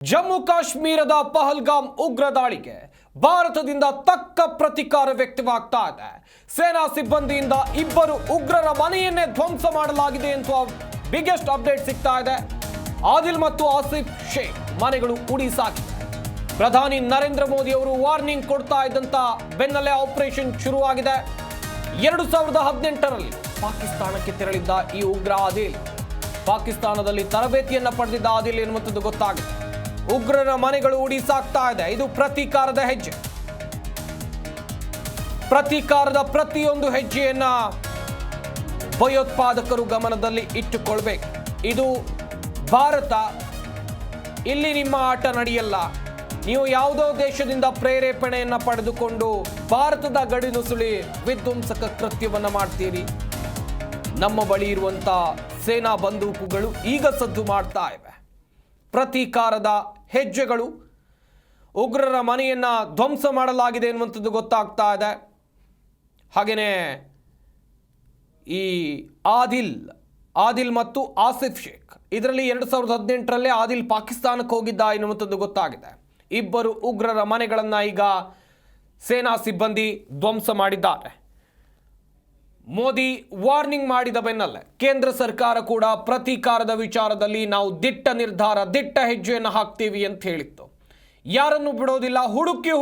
ಜಮ್ಮು ಕಾಶ್ಮೀರದ ಪಹಲ್ಗಾಮ್ ಉಗ್ರ ದಾಳಿಗೆ ಭಾರತದಿಂದ ತಕ್ಕ ಪ್ರತಿಕಾರ ವ್ಯಕ್ತವಾಗ್ತಾ ಇದೆ. ಸೇನಾ ಸಿಬ್ಬಂದಿಯಿಂದ ಇಬ್ಬರು ಉಗ್ರರ ಮನೆಯನ್ನೇ ಧ್ವಂಸ ಮಾಡಲಾಗಿದೆ ಅಂತ ಬಿಗ್ಗೆಸ್ಟ್ ಅಪ್ಡೇಟ್ ಸಿಗ್ತಾ ಇದೆ. ಆದಿಲ್ ಮತ್ತು ಆಸಿಫ್ ಶೇಖ್ ಮನೆಗಳು ಉಡಿಸಾಕಿದೆ. ಪ್ರಧಾನಿ ನರೇಂದ್ರ ಮೋದಿ ಅವರು ವಾರ್ನಿಂಗ್ ಕೊಡ್ತಾ ಇದ್ದಂತ ಬೆನ್ನಲ್ಲೇ ಆಪರೇಷನ್ ಶುರುವಾಗಿದೆ. 2018ರಲ್ಲಿ ಪಾಕಿಸ್ತಾನಕ್ಕೆ ತೆರಳಿದ್ದ ಈ ಉಗ್ರ ಆದಿಲ್ ಪಾಕಿಸ್ತಾನದಲ್ಲಿ ತರಬೇತಿಯನ್ನ ಪಡೆದಿದ್ದ ಆದಿಲ್ ಎನ್ನುವಂಥದ್ದು ಗೊತ್ತಾಗಿದೆ. ಉಗ್ರರ ಮನೆಗಳು ಉಡಿಸಾಕ್ತಾ ಇದೆ. ಇದು ಪ್ರತೀಕಾರದ ಹೆಜ್ಜೆ. ಪ್ರತೀಕಾರದ ಪ್ರತಿಯೊಂದು ಹೆಜ್ಜೆಯನ್ನ ಭಯೋತ್ಪಾದಕರು ಗಮನದಲ್ಲಿ ಇಟ್ಟುಕೊಳ್ಬೇಕು. ಇದು ಭಾರತ, ಇಲ್ಲಿ ನಿಮ್ಮ ಆಟ ನಡೆಯಲ್ಲ. ನೀವು ಯಾವುದೋ ದೇಶದಿಂದ ಪ್ರೇರೇಪಣೆಯನ್ನ ಪಡೆದುಕೊಂಡು ಭಾರತದ ಗಡಿ ನುಸುಳಿ ವಿಧ್ವಂಸಕ ಕೃತ್ಯವನ್ನ ಮಾಡ್ತೀರಿ. ನಮ್ಮ ಬಳಿ ಇರುವಂತ ಸೇನಾ ಬಂದೂಕುಗಳು ಈಗ ಸದ್ದು ಮಾಡ್ತಾ ಇವೆ. ಪ್ರತೀಕಾರದ ಹೆಜ್ಜೆಗಳು, ಉಗ್ರರ ಮನೆಯನ್ನ ಧ್ವಂಸ ಮಾಡಲಾಗಿದೆ ಎನ್ನುವಂಥದ್ದು ಗೊತ್ತಾಗ್ತಾ ಇದೆ. ಹಾಗೆಯೇ ಈ ಆದಿಲ್ ಮತ್ತು ಆಸಿಫ್ ಶೇಖ್, ಇದರಲ್ಲಿ 2018ರಲ್ಲೇ ಆದಿಲ್ ಪಾಕಿಸ್ತಾನಕ್ಕೆ ಹೋಗಿದ್ದ ಎನ್ನುವಂಥದ್ದು ಗೊತ್ತಾಗಿದೆ. ಇಬ್ಬರು ಉಗ್ರರ ಮನೆಗಳನ್ನು ಈಗ ಸೇನಾ ಸಿಬ್ಬಂದಿ ಧ್ವಂಸ ಮಾಡಿದ್ದಾರೆ. ಮೋದಿ ವಾರ್ನಿಂಗ್ ಮಾಡಿದ ಬೆನ್ನಲ್ಲೇ ಕೇಂದ್ರ ಸರ್ಕಾರ ಕೂಡ ಪ್ರತೀಕಾರದ ವಿಚಾರದಲ್ಲಿ ನಾವು ದಿಟ್ಟ ನಿರ್ಧಾರ, ದಿಟ್ಟ ಹೆಜ್ಜೆಯನ್ನು ಹಾಕ್ತೀವಿ ಅಂತ ಹೇಳಿತ್ತು. ಯಾರನ್ನು ಬಿಡೋದಿಲ್ಲ, ಹುಡುಕಿ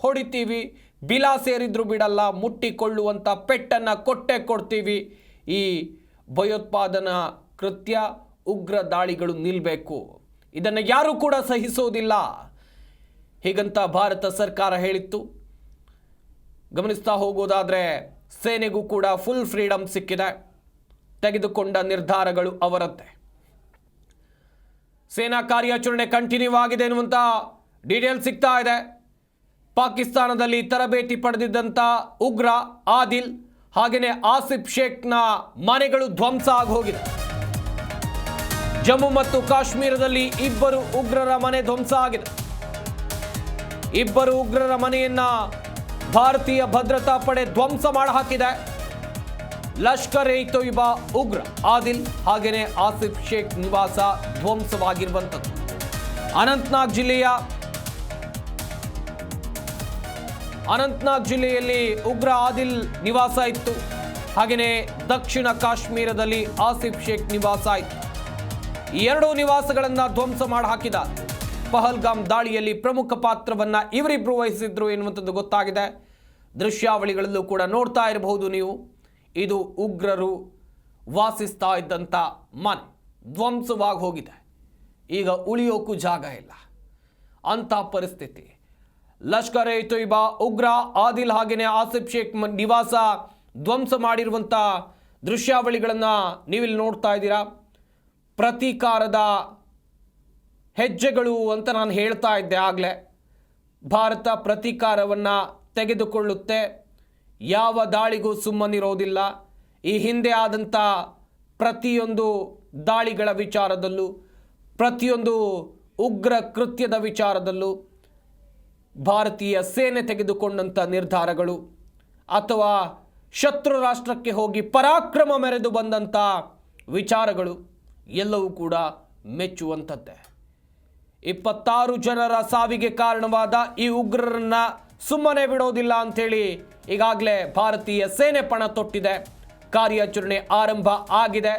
ಹೊಡಿತೀವಿ, ಬಿಲ ಸೇರಿದ್ರು ಬಿಡಲ್ಲ, ಮುಟ್ಟಿಕೊಳ್ಳುವಂಥ ಪೆಟ್ಟನ್ನು ಕೊಡ್ತೀವಿ. ಈ ಭಯೋತ್ಪಾದನಾ ಕೃತ್ಯ, ಉಗ್ರ ದಾಳಿಗಳು ನಿಲ್ಲಬೇಕು, ಇದನ್ನು ಯಾರೂ ಕೂಡ ಸಹಿಸೋದಿಲ್ಲ ಹೀಗಂತ ಭಾರತ ಸರ್ಕಾರ ಹೇಳಿತ್ತು. ಗಮನಿಸ್ತಾ ಹೋಗೋದಾದರೆ ಸೇನೆಗೂ ಕೂಡ ಫುಲ್ ಫ್ರೀಡಮ್ ಸಿಕ್ಕಿದೆ. ತೆಗೆದುಕೊಂಡ ನಿರ್ಧಾರಗಳು ಅವರದ್ದೇ. ಸೇನಾ ಕಾರ್ಯಾಚರಣೆ ಕಂಟಿನ್ಯೂ ಆಗಿದೆ ಎನ್ನುವಂಥ ಡೀಟೇಲ್ ಸಿಗ್ತಾ ಇದೆ. ಪಾಕಿಸ್ತಾನದಲ್ಲಿ ತರಬೇತಿ ಪಡೆದಿದ್ದಂಥ ಉಗ್ರ ಆದಿಲ್ ಹಾಗೆಯೇ ಆಸಿಫ್ ಶೇಖ್ನ ಮನೆಗಳು ಧ್ವಂಸ ಆಗಿ ಹೋಗಿದೆ. ಜಮ್ಮು ಮತ್ತು ಕಾಶ್ಮೀರದಲ್ಲಿ ಇಬ್ಬರು ಉಗ್ರರ ಮನೆ ಧ್ವಂಸ ಆಗಿದೆ. ಇಬ್ಬರು ಉಗ್ರರ ಮನೆಯನ್ನ ಭಾರತೀಯ ಭದ್ರತಾ ಪಡೆ ಧ್ವಂಸ ಮಾಡಿ ಹಾಕಿದೆ. ಲಷ್ಕರ್ ಎ ತೊಯ್ಬಾ ಉಗ್ರ ಆದಿಲ್ ಹಾಗೆಯೇ ಆಸಿಫ್ ಶೇಖ್ ನಿವಾಸ ಧ್ವಂಸವಾಗಿರುವಂಥದ್ದು. ಅನಂತನಾಗ್ ಜಿಲ್ಲೆಯಲ್ಲಿ ಉಗ್ರ ಆದಿಲ್ ನಿವಾಸ ಇತ್ತು. ಹಾಗೆಯೇ ದಕ್ಷಿಣ ಕಾಶ್ಮೀರದಲ್ಲಿ ಆಸಿಫ್ ಶೇಖ್ ನಿವಾಸ ಇತ್ತು. ಈ ಎರಡೂ ನಿವಾಸಗಳನ್ನು ಧ್ವಂಸ ಮಾಡಿ ಹಾಕಿದ. ಪಹಲ್ಗಾಮ್ ದಾಳಿಯಲ್ಲಿ ಪ್ರಮುಖ ಪಾತ್ರವನ್ನ ಇವರಿಬ್ಬರು ವಹಿಸಿದ್ರು ಎನ್ನುವಂಥದ್ದು ಗೊತ್ತಾಗಿದೆ. ದೃಶ್ಯಾವಳಿಗಳಲ್ಲೂ ಕೂಡ ನೋಡ್ತಾ ಇರಬಹುದು ನೀವು. ಇದು ಉಗ್ರರು ವಾಸಿಸ್ತಾ ಇದ್ದಂಥ ಮನೆ ಧ್ವಂಸವಾಗಿ ಹೋಗಿದೆ. ಈಗ ಉಳಿಯೋಕ್ಕೂ ಜಾಗ ಇಲ್ಲ ಅಂತ ಪರಿಸ್ಥಿತಿ. ಲಷ್ಕರ್ ಎ ತೊಯ್ಬಾ ಉಗ್ರ ಆದಿಲ್ ಹಾಗೆಯೇ ಆಸಿಫ್ ಶೇಖ್ ನಿವಾಸ ಧ್ವಂಸ ಮಾಡಿರುವಂಥ ದೃಶ್ಯಾವಳಿಗಳನ್ನು ನೀವಿಲ್ಲಿ ನೋಡ್ತಾ ಇದ್ದೀರಾ. ಪ್ರತೀಕಾರದ ಹೆಜ್ಜೆಗಳು ಅಂತ ನಾನು ಹೇಳ್ತಾ ಇದ್ದೆ ಆಗಲೇ. ಭಾರತ ಪ್ರತೀಕಾರವನ್ನು ತೆಗೆದುಕೊಳ್ಳುತ್ತೆ, ಯಾವ ದಾಳಿಗೂ ಸುಮ್ಮನಿರೋದಿಲ್ಲ. ಈ ಹಿಂದೆ ಆದಂಥ ಪ್ರತಿಯೊಂದು ದಾಳಿಗಳ ವಿಚಾರದಲ್ಲೂ, ಪ್ರತಿಯೊಂದು ಉಗ್ರ ಕೃತ್ಯದ ವಿಚಾರದಲ್ಲೂ ಭಾರತೀಯ ಸೇನೆ ತೆಗೆದುಕೊಂಡಂಥ ನಿರ್ಧಾರಗಳು ಅಥವಾ ಶತ್ರು ರಾಷ್ಟ್ರಕ್ಕೆ ಹೋಗಿ ಪರಾಕ್ರಮ ಮೆರೆದು ಬಂದಂಥ ವಿಚಾರಗಳು ಎಲ್ಲವೂ ಕೂಡ ಮೆಚ್ಚುವಂಥದ್ದೇ. 26 ಜನರ ಸಾವಿಗೆ ಕಾರಣವಾದ ಈ ಉಗ್ರರನ್ನ ಸುಮ್ಮನೆ ಬಿಡೋದಿಲ್ಲ ಅಂಥೇಳಿ ಈಗಾಗಲೇ ಭಾರತೀಯ ಸೇನೆ ಪಣ ತೊಟ್ಟಿದೆ. ಕಾರ್ಯಾಚರಣೆ ಆರಂಭ ಆಗಿದೆ.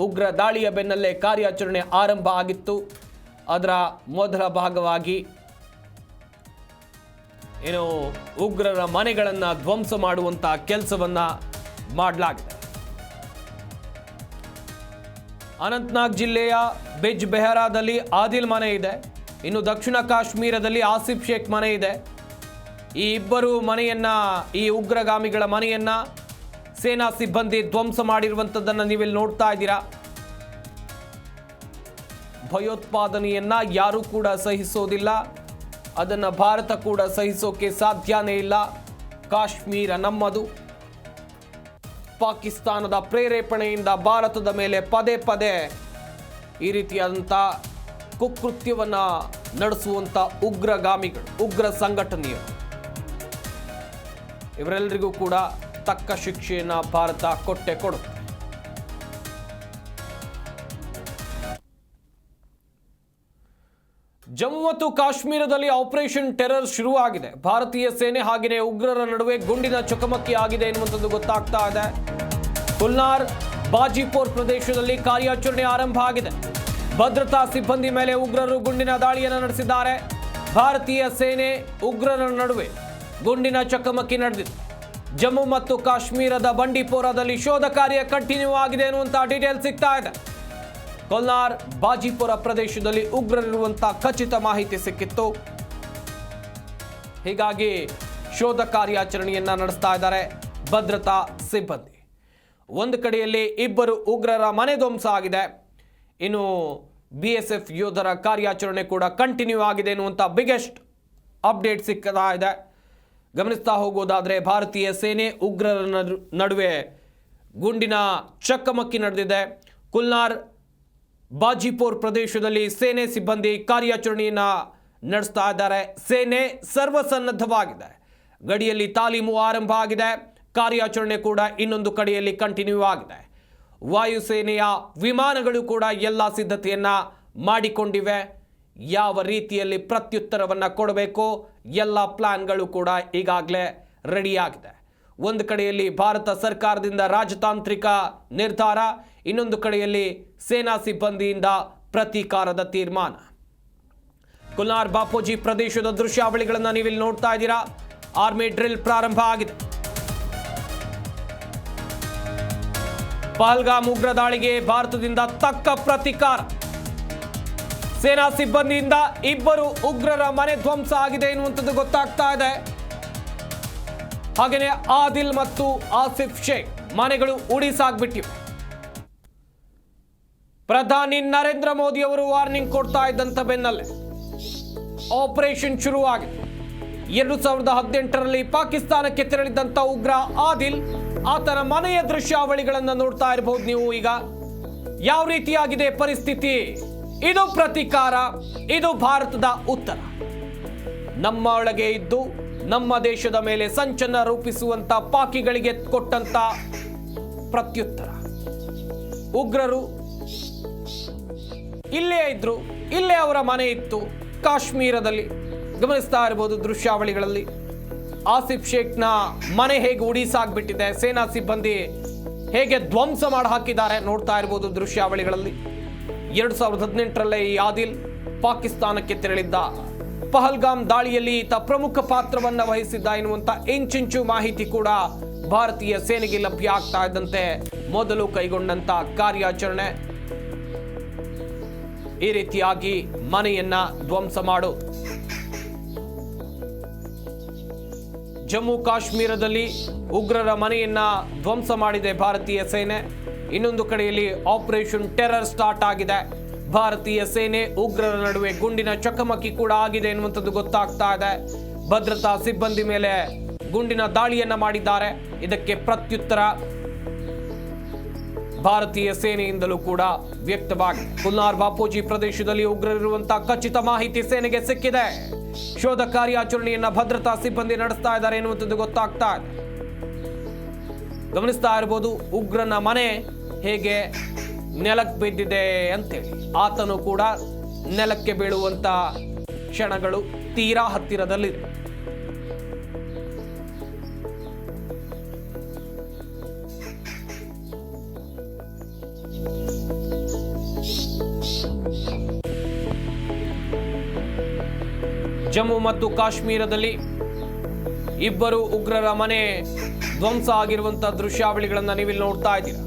ಉಗ್ರ ದಾಳಿಯ ಬೆನ್ನಲ್ಲೇ ಕಾರ್ಯಾಚರಣೆ ಆರಂಭ ಆಗಿತ್ತು. ಅದರ ಮೊದಲ ಭಾಗವಾಗಿ ಉಗ್ರರ ಮನೆಗಳನ್ನು ಧ್ವಂಸ ಮಾಡುವಂಥ ಕೆಲಸವನ್ನ ಮಾಡಲಾಗಿದೆ. ಅನಂತನಾಗ್ ಜಿಲ್ಲೆಯ ಬಿಜ್ ಬೆಹರಾದಲ್ಲಿ ಆದಿಲ್ ಮನೆ ಇದೆ. ಇನ್ನು ದಕ್ಷಿಣ ಕಾಶ್ಮೀರದಲ್ಲಿ ಆಸಿಫ್ ಶೇಖ್ ಮನೆ ಇದೆ. ಈ ಇಬ್ಬರು ಮನೆಯನ್ನ, ಈ ಉಗ್ರಗಾಮಿಗಳ ಮನೆಯನ್ನ ಸೇನಾ ಸಿಬ್ಬಂದಿ ಧ್ವಂಸ ಮಾಡಿರುವಂಥದ್ದನ್ನು ನೀವಿಲ್ಲಿ ನೋಡ್ತಾ ಇದ್ದೀರಾ. ಭಯೋತ್ಪಾದನೆಯನ್ನ ಯಾರೂ ಕೂಡ ಸಹಿಸೋದಿಲ್ಲ. ಅದನ್ನು ಭಾರತ ಕೂಡ ಸಹಿಸೋಕೆ ಸಾಧ್ಯನೇ ಇಲ್ಲ. ಕಾಶ್ಮೀರ ನಮ್ಮದು. ಪಾಕಿಸ್ತಾನದ ಪ್ರೇರೇಪಣೆಯಿಂದ ಭಾರತದ ಮೇಲೆ ಪದೇ ಈ ರೀತಿಯಾದಂಥ ಕುಕೃತ್ಯವನ್ನು ನಡೆಸುವಂಥ ಉಗ್ರಗಾಮಿಗಳು, ಉಗ್ರ ಸಂಘಟನೆಯರು, ಇವರೆಲ್ಲರಿಗೂ ಕೂಡ ತಕ್ಕ ಶಿಕ್ಷೆಯನ್ನು ಭಾರತ ಕೊಡುತ್ತೆ. ಜಮ್ಮು ಮತ್ತು ಕಾಶ್ಮೀರದಲ್ಲಿ ಆಪರೇಷನ್ ಟೆರರ್ ಶುರುವಾಗಿದೆ. ಭಾರತೀಯ ಸೇನೆ ಹಾಗೆಯೇ ಉಗ್ರರ ನಡುವೆ ಗುಂಡಿನ ಚಕಮಕಿ ಆಗಿದೆ ಎನ್ನುವಂಥದ್ದು ಗೊತ್ತಾಗ್ತಾ ಇದೆ. ಕುಲ್ನಾರ್ ಬಾಜಿಪೋರ್ ಪ್ರದೇಶದಲ್ಲಿ ಕಾರ್ಯಾಚರಣೆ ಆರಂಭ ಆಗಿದೆ. ಭದ್ರತಾ ಸಿಬ್ಬಂದಿ ಮೇಲೆ ಉಗ್ರರು ಗುಂಡಿನ ದಾಳಿಯನ್ನು ನಡೆಸಿದ್ದಾರೆ. ಭಾರತೀಯ ಸೇನೆ ಉಗ್ರರ ನಡುವೆ ಗುಂಡಿನ ಚಕಮಕಿ ನಡೆದಿದೆ. ಜಮ್ಮು ಮತ್ತು ಕಾಶ್ಮೀರದ ಬಂಡಿಪೋರಾದಲ್ಲಿ ಶೋಧ ಕಾರ್ಯ ಕಂಟಿನ್ಯೂ ಆಗಿದೆ ಎನ್ನುವಂಥ ಡೀಟೇಲ್ ಸಿಗ್ತಾ ಇದೆ. ಕೊಲ್ನಾರ್ ಬಾಜಿಪುರ ಪ್ರದೇಶದಲ್ಲಿ ಉಗ್ರರಿರುವಂತಹ ಖಚಿತ ಮಾಹಿತಿ ಸಿಕ್ಕಿತ್ತು. ಹೀಗಾಗಿ ಶೋಧ ಕಾರ್ಯಾಚರಣೆಯನ್ನ ನಡೆಸ್ತಾ ಇದ್ದಾರೆ ಭದ್ರತಾ ಸಿಬ್ಬಂದಿ. ಒಂದು ಕಡೆಯಲ್ಲಿ ಇಬ್ಬರು ಉಗ್ರರ ಮನೆ ಧ್ವಂಸ ಆಗಿದೆ. ಇನ್ನು BSF ಯೋಧರ ಕಾರ್ಯಾಚರಣೆ ಕೂಡ ಕಂಟಿನ್ಯೂ ಆಗಿದೆ ಎನ್ನುವಂಥ ಬಿಗ್ಗೆಸ್ಟ್ ಅಪ್ಡೇಟ್ ಸಿಗ್ತಾ ಇದೆ. ಗಮನಿಸ್ತಾ ಹೋಗೋದಾದರೆ ಭಾರತೀಯ ಸೇನೆ ಉಗ್ರರ ನಡುವೆ ಗುಂಡಿನ ಚಕಮಕಿ ನಡೆದಿದೆ. ಕುಲ್ನಾರ್ ಬಾಜಿಪೋರ್ ಪ್ರದೇಶದಲ್ಲಿ ಸೇನೆ ಸಿಬ್ಬಂದಿ ಕಾರ್ಯಾಚರಣೆಯನ್ನು ನಡೆಸ್ತಾ ಇದ್ದಾರೆ. ಸೇನೆ ಸರ್ವಸನ್ನದ್ಧವಾಗಿದೆ. ಗಡಿಯಲ್ಲಿ ತಾಲೀಮು ಆರಂಭ ಆಗಿದೆ. ಕಾರ್ಯಾಚರಣೆ ಕೂಡ ಇನ್ನೊಂದು ಕಡೆಯಲ್ಲಿ ಕಂಟಿನ್ಯೂ ಆಗಿದೆ. ವಾಯುಸೇನೆಯ ವಿಮಾನಗಳು ಕೂಡ ಎಲ್ಲ ಸಿದ್ಧತೆಯನ್ನು ಮಾಡಿಕೊಂಡಿವೆ. ಯಾವ ರೀತಿಯಲ್ಲಿ ಪ್ರತ್ಯುತ್ತರವನ್ನು ಕೊಡಬೇಕು ಎಲ್ಲ ಪ್ಲಾನ್ಗಳು ಕೂಡ ಈಗಾಗಲೇ ರೆಡಿಯಾಗಿದೆ. ಒಂದು ಕಡೆಯಲ್ಲಿ ಭಾರತ ಸರ್ಕಾರದಿಂದ ರಾಜತಾಂತ್ರಿಕ ನಿರ್ಧಾರ, ಇನ್ನೊಂದು ಕಡೆಯಲ್ಲಿ ಸೇನಾ ಸಿಬ್ಬಂದಿಯಿಂದ ಪ್ರತೀಕಾರದ ತೀರ್ಮಾನ. ಕುಲ್ನಾರ್ ಬಾಪೋಜಿ ಪ್ರದೇಶದ ದೃಶ್ಯಾವಳಿಗಳನ್ನು ನೀವಿಲ್ಲಿ ನೋಡ್ತಾ ಇದ್ದೀರಾ. ಆರ್ಮಿ ಡ್ರಿಲ್ ಪ್ರಾರಂಭ ಆಗಿದೆ. ಪಹಲ್ಗಾಮ್ ಉಗ್ರ ದಾಳಿಗೆ ಭಾರತದಿಂದ ತಕ್ಕ ಪ್ರತೀಕಾರ. ಸೇನಾ ಸಿಬ್ಬಂದಿಯಿಂದ ಇಬ್ಬರು ಉಗ್ರರ ಮನೆ ಧ್ವಂಸ ಆಗಿದೆ ಎನ್ನುವಂಥದ್ದು ಗೊತ್ತಾಗ್ತಾ ಇದೆ. ಹಾಗೆಯೇ ಆದಿಲ್ ಮತ್ತು ಆಸಿಫ್ ಶೇಖ್ ಮನೆಗಳು ಉಡಿಸಾಗ್ಬಿಟ್ಟಿವೆ. ಪ್ರಧಾನಿ ನರೇಂದ್ರ ಮೋದಿ ಅವರು ವಾರ್ನಿಂಗ್ ಕೊಡ್ತಾ ಇದ್ದಂತ ಬೆನ್ನಲ್ಲೇ ಆಪರೇಷನ್ ಶುರುವಾಗಿದೆ. 2018ರಲ್ಲಿ ಪಾಕಿಸ್ತಾನಕ್ಕೆ ತೆರಳಿದಂತ ಉಗ್ರ ಆದಿಲ್, ಆತನ ಮನೆಯ ದೃಶ್ಯಾವಳಿಗಳನ್ನು ನೋಡ್ತಾ ಇರಬಹುದು ನೀವು. ಈಗ ಯಾವ ರೀತಿಯಾಗಿದೆ ಪರಿಸ್ಥಿತಿ? ಇದು ಪ್ರತೀಕಾರ, ಇದು ಭಾರತದ ಉತ್ತರ. ನಮ್ಮ ಒಳಗೆ ಇದ್ದು ನಮ್ಮ ದೇಶದ ಮೇಲೆ ಸಂಚನ್ನ ರೂಪಿಸುವಂತ ಪಾಕಿಗಳಿಗೆ ಕೊಟ್ಟಂತ ಪ್ರತ್ಯುತ್ತರ. ಉಗ್ರರು ಇಲ್ಲೇ ಇದ್ರು, ಇಲ್ಲೇ ಅವರ ಮನೆ ಇತ್ತು ಕಾಶ್ಮೀರದಲ್ಲಿ. ಗಮನಿಸ್ತಾ ಇರಬಹುದು ದೃಶ್ಯಾವಳಿಗಳಲ್ಲಿ ಆಸಿಫ್ ಶೇಖ್ನ ಮನೆ ಹೇಗೆ ಉಡಿಸಾಗ್ಬಿಟ್ಟಿದೆ, ಸೇನಾ ಸಿಬ್ಬಂದಿ ಹೇಗೆ ಧ್ವಂಸ ಮಾಡಿ ಹಾಕಿದ್ದಾರೆ ನೋಡ್ತಾ ಇರಬಹುದು ದೃಶ್ಯಾವಳಿಗಳಲ್ಲಿ. 2018ರಲ್ಲೇ ಈ ಆದಿಲ್ ಪಾಕಿಸ್ತಾನಕ್ಕೆ ತೆರಳಿದ್ದ. ಪಹಲ್ಗಾಮ್ ದಾಳಿಯಲ್ಲಿ ಈತ ಪ್ರಮುಖ ಪಾತ್ರವನ್ನು ವಹಿಸಿದ್ದ ಎನ್ನುವಂತ ಇಂಚಿಂಚು ಮಾಹಿತಿ ಕೂಡ ಭಾರತೀಯ ಸೇನೆಗೆ ಲಭ್ಯ ಆಗ್ತಾ ಇದ್ದಂತೆ ಮೊದಲು ಕೈಗೊಂಡಂತ ಕಾರ್ಯಾಚರಣೆ ಈ ರೀತಿಯಾಗಿ ಮನೆಯನ್ನ ಧ್ವಂಸ ಮಾಡು. ಜಮ್ಮು ಕಾಶ್ಮೀರದಲ್ಲಿ ಉಗ್ರರ ಮನೆಯನ್ನ ಧ್ವಂಸ ಮಾಡಿದೆ ಭಾರತೀಯ ಸೇನೆ. ಇನ್ನೊಂದು ಕಡೆಯಲ್ಲಿ ಆಪರೇಷನ್ ಟೆರರ್ ಸ್ಟಾರ್ಟ್ ಆಗಿದೆ. ಭಾರತೀಯ ಸೇನೆ ಉಗ್ರರ ನಡುವೆ ಗುಂಡಿನ ಚಕಮಕಿ ಕೂಡ ಆಗಿದೆ ಎನ್ನುವಂಥದ್ದು ಗೊತ್ತಾಗ್ತಾ ಇದೆ. ಭದ್ರತಾ ಸಿಬ್ಬಂದಿ ಮೇಲೆ ಗುಂಡಿನ ದಾಳಿಯನ್ನ ಮಾಡಿದ್ದಾರೆ. ಇದಕ್ಕೆ ಪ್ರತ್ಯುತ್ತರ ಭಾರತೀಯ ಸೇನೆಯಿಂದಲೂ ಕೂಡ ವ್ಯಕ್ತವಾಗಿದೆ. ಕುಲ್ನಾರ್ ಬಾಪೋಜಿ ಪ್ರದೇಶದಲ್ಲಿ ಉಗ್ರರಿರುವಂತಹ ಖಚಿತ ಮಾಹಿತಿ ಸೇನೆಗೆ ಸಿಕ್ಕಿದೆ. ಶೋಧ ಕಾರ್ಯಾಚರಣೆಯನ್ನ ಭದ್ರತಾ ಸಿಬ್ಬಂದಿ ನಡೆಸ್ತಾ ಇದ್ದಾರೆ ಎನ್ನುವಂಥದ್ದು ಗೊತ್ತಾಗ್ತಾ ಇದೆ. ಗಮನಿಸ್ತಾ ಇರಬಹುದು ಉಗ್ರನ ಮನೆ ಹೇಗೆ ನೆಲಕ್ಕೆ ಬಿದ್ದಿದೆ ಅಂತೇಳಿ. ಆತನು ಕೂಡ ನೆಲಕ್ಕೆ ಬೀಳುವಂತ ಕ್ಷಣಗಳು ತೀರಾ ಹತ್ತಿರದಲ್ಲಿದೆ. ಜಮ್ಮು ಮತ್ತು ಕಾಶ್ಮೀರದಲ್ಲಿ ಇಬ್ಬರು ಉಗ್ರರ ಮನೆ ಧ್ವಂಸ ಆಗಿರುವಂತಹ ದೃಶ್ಯಾವಳಿಗಳನ್ನು ನೀವಿಲ್ಲಿ ನೋಡ್ತಾ ಇದ್ದೀರಾ.